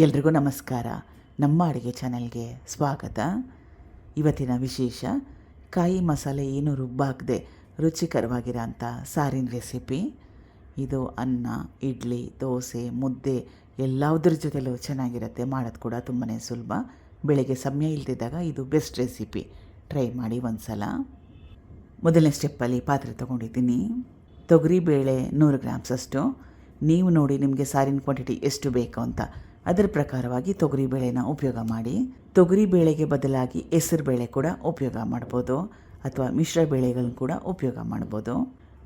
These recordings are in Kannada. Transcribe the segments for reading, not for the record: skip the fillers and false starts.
ಎಲ್ರಿಗೂ ನಮಸ್ಕಾರ. ನಮ್ಮ ಅಡುಗೆ ಚಾನೆಲ್ಗೆ ಸ್ವಾಗತ. ಇವತ್ತಿನ ವಿಶೇಷ ಕಾಯಿ ಮಸಾಲೆ ಏನು ರುಬ್ಬಾಕದೆ ರುಚಿಕರವಾಗಿರೋ ಅಂಥ ಸಾರಿನ ರೆಸಿಪಿ. ಇದು ಅನ್ನ, ಇಡ್ಲಿ, ದೋಸೆ, ಮುದ್ದೆ ಎಲ್ಲದ್ರ ಜೊತೆಲೂ ಚೆನ್ನಾಗಿರುತ್ತೆ. ಮಾಡೋದು ಕೂಡ ತುಂಬಾ ಸುಲಭ. ಬೆಳಗ್ಗೆ ಸಮಯ ಇಲ್ದಿದ್ದಾಗ ಇದು ಬೆಸ್ಟ್ ರೆಸಿಪಿ. ಟ್ರೈ ಮಾಡಿ ಒಂದು ಸಲ. ಮೊದಲನೇ ಸ್ಟೆಪ್ಪಲ್ಲಿ ಪಾತ್ರೆ ತೊಗೊಂಡಿದ್ದೀನಿ. ತೊಗರಿಬೇಳೆ 100 ಗ್ರಾಮ್ಸಷ್ಟು. ನೀವು ನೋಡಿ ನಿಮಗೆ ಸಾರಿನ ಕ್ವಾಂಟಿಟಿ ಎಷ್ಟು ಬೇಕು ಅಂತ ಅದರ ಪ್ರಕಾರವಾಗಿ ತೊಗರಿಬೇಳೆನ ಉಪಯೋಗ ಮಾಡಿ. ತೊಗರಿಬೇಳೆಗೆ ಬದಲಾಗಿ ಹೆಸರುಬೇಳೆ ಕೂಡ ಉಪಯೋಗ ಮಾಡ್ಬೋದು, ಅಥವಾ ಮಿಶ್ರ ಬೇಳೆಗಳನ್ನ ಕೂಡ ಉಪಯೋಗ ಮಾಡ್ಬೋದು.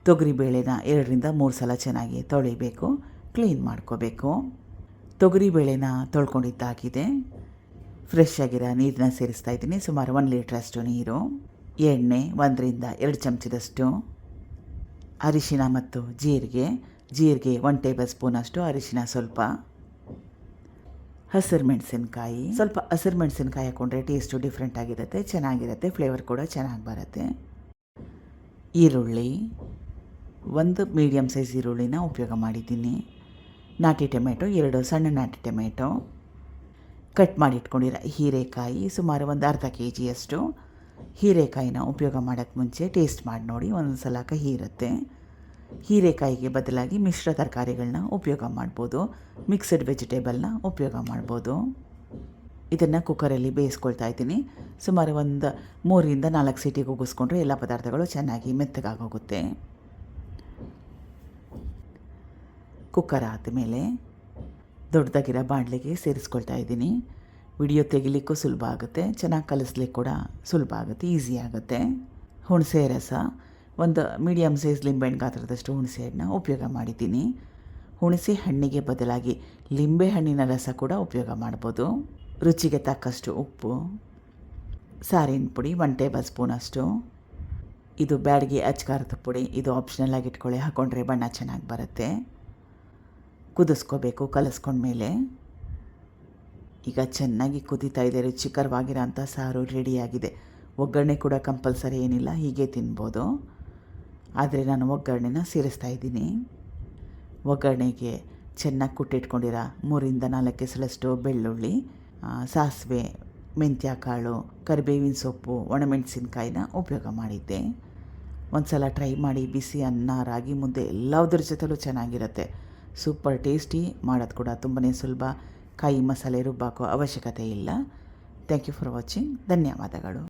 ತೊಗರಿಬೇಳೆನ 2ರಿಂದ 3 ಸಲ ಚೆನ್ನಾಗಿ ತೊಳಿಬೇಕು, ಕ್ಲೀನ್ ಮಾಡ್ಕೋಬೇಕು. ತೊಗರಿಬೇಳೆನ ತೊಳ್ಕೊಂಡಿದ್ದಾಗಿದೆ. ಫ್ರೆಶ್ ಆಗಿರೋ ನೀರನ್ನ ಸೇರಿಸ್ತಾ ಇದ್ದೀನಿ. ಸುಮಾರು 1 ಲೀಟ್ರಷ್ಟು ನೀರು, ಎಣ್ಣೆ 1ರಿಂದ 2 ಚಮಚದಷ್ಟು, ಅರಿಶಿನ ಮತ್ತು ಜೀರಿಗೆ 1 ಟೇಬಲ್ ಸ್ಪೂನಷ್ಟು ಅರಿಶಿನ, ಸ್ವಲ್ಪ ಹಸಿರು ಮೆಣಸಿನ್ಕಾಯಿ. ಸ್ವಲ್ಪ ಹಸಿರು ಮೆಣಸಿನ್ಕಾಯಿ ಹಾಕ್ಕೊಂಡ್ರೆ ಟೇಸ್ಟು ಡಿಫ್ರೆಂಟ್ ಆಗಿರುತ್ತೆ, ಚೆನ್ನಾಗಿರುತ್ತೆ, ಫ್ಲೇವರ್ ಕೂಡ ಚೆನ್ನಾಗಿ ಬರುತ್ತೆ. ಈರುಳ್ಳಿ 1 ಮೀಡಿಯಮ್ ಸೈಜ್ ಈರುಳ್ಳಿನ ಉಪಯೋಗ ಮಾಡಿದ್ದೀನಿ. ನಾಟಿ ಟೊಮೆಟೊ 2 ಸಣ್ಣ ನಾಟಿ ಟೊಮೆಟೊ, ಕಟ್ ಮಾಡಿ ಇಟ್ಕೊಂಡಿರೋ ಹೀರೆಕಾಯಿ ಸುಮಾರು ಒಂದು ಅರ್ಧ kg. ಹೀರೆಕಾಯಿನ ಉಪಯೋಗ ಮಾಡೋಕ್ಕೆ ಮುಂಚೆ ಟೇಸ್ಟ್ ಮಾಡಿ ನೋಡಿ, ಒಂದೊಂದು ಸಲ ಕಹಿ ಇರುತ್ತೆ. ಹೀರೆಕಾಯಿಗೆ ಬದಲಾಗಿ ಮಿಶ್ರ ತರಕಾರಿಗಳನ್ನ ಉಪಯೋಗ ಮಾಡ್ಬೋದು, ಮಿಕ್ಸಡ್ ವೆಜಿಟೇಬಲ್ನ ಉಪಯೋಗ ಮಾಡ್ಬೋದು. ಇದನ್ನು ಕುಕ್ಕರಲ್ಲಿ ಬೇಯಿಸ್ಕೊಳ್ತಾ ಇದ್ದೀನಿ. ಸುಮಾರು ಒಂದು 3ರಿಂದ 4 ಸೀಟಿಗೆ ಉಗಿಸ್ಕೊಂಡ್ರೆ ಎಲ್ಲ ಪದಾರ್ಥಗಳು ಚೆನ್ನಾಗಿ ಮೆತ್ತಗಾಗೋಗುತ್ತೆ. ಕುಕ್ಕರ್ ಆದಮೇಲೆ ದೊಡ್ಡದಾಗಿರೋ ಬಾಣಲೆಗೆ ಸೇರಿಸ್ಕೊಳ್ತಾ ಇದ್ದೀನಿ. ವಿಡಿಯೋ ತೆಗಿಲಿಕ್ಕೂ ಸುಲಭ ಆಗುತ್ತೆ, ಚೆನ್ನಾಗಿ ಕಲಿಸ್ಲಿಕ್ಕೆ ಕೂಡ ಸುಲಭ ಆಗುತ್ತೆ, ಈಸಿ ಆಗುತ್ತೆ. ಹುಣಸೆ ರಸ 1 ಮೀಡಿಯಮ್ ಸೈಜ್ ಲಿಂಬೆಹಣ್ಣು ಗಾತ್ರದಷ್ಟು ಹುಣಸೆ ಹಣ್ಣನ್ನ ಉಪಯೋಗ ಮಾಡಿದ್ದೀನಿ. ಹುಣಸೆ ಹಣ್ಣಿಗೆ ಬದಲಾಗಿ ಲಿಂಬೆ ಹಣ್ಣಿನ ರಸ ಕೂಡ ಉಪಯೋಗ ಮಾಡ್ಬೋದು. ರುಚಿಗೆ ತಕ್ಕಷ್ಟು ಉಪ್ಪು, ಸಾರಿನ ಪುಡಿ 1 ಟೇಬಲ್ ಸ್ಪೂನಷ್ಟು. ಇದು ಬ್ಯಾಡಗಿ ಅಚ್ಕಾರದ ಪುಡಿ, ಇದು ಆಪ್ಷನಲ್ ಆಗಿ ಇಟ್ಕೊಳ್ಳಿ, ಹಾಕ್ಕೊಂಡ್ರೆ ಬಣ್ಣ ಚೆನ್ನಾಗಿ ಬರುತ್ತೆ. ಕುದಿಸ್ಕೋಬೇಕು. ಕಲಿಸ್ಕೊಂಡ್ಮೇಲೆ ಈಗ ಚೆನ್ನಾಗಿ ಕುದೀತಾ ಇದೆ. ರುಚಿಕರವಾಗಿರೋ ಅಂಥ ಸಾರು ರೆಡಿಯಾಗಿದೆ. ಒಗ್ಗರಣೆ ಕೂಡ ಕಂಪಲ್ಸರಿ ಏನಿಲ್ಲ, ಹೀಗೆ ತಿನ್ಬೋದು. ಆದರೆ ನಾನು ಒಗ್ಗರಣೆನ ಸೇರಿಸ್ತಾ ಇದ್ದೀನಿ. ಒಗ್ಗರಣೆಗೆ ಚೆನ್ನಾಗಿ ಕುಟ್ಟಿಟ್ಕೊಂಡಿರೋ 3ರಿಂದ 4 ಎಸಳಷ್ಟು ಬೆಳ್ಳುಳ್ಳಿ, ಸಾಸಿವೆ, ಮೆಂತ್ಯ ಕಾಳು, ಕರಿಬೇವಿನ ಸೊಪ್ಪು, ಒಣಮೆಣಸಿನ್ಕಾಯಿನ ಉಪಯೋಗ ಮಾಡಿದ್ದೆ. ಒಂದು ಸಲ ಟ್ರೈ ಮಾಡಿ. ಬಿಸಿ ಅನ್ನ, ರಾಗಿ ಮುದ್ದೆ ಎಲ್ಲದ್ರ ಜೊತೆಲೂ ಚೆನ್ನಾಗಿರುತ್ತೆ. Super tasty. ಮಾಡೋದು ಕೂಡ ತುಂಬಾ ಸುಲಭ. ಕಾಯಿ ಮಸಾಲೆ ರುಬ್ಬಾಕೋ ಅವಶ್ಯಕತೆ ಇಲ್ಲ. Thank you for watching. ಧನ್ಯವಾದಗಳು.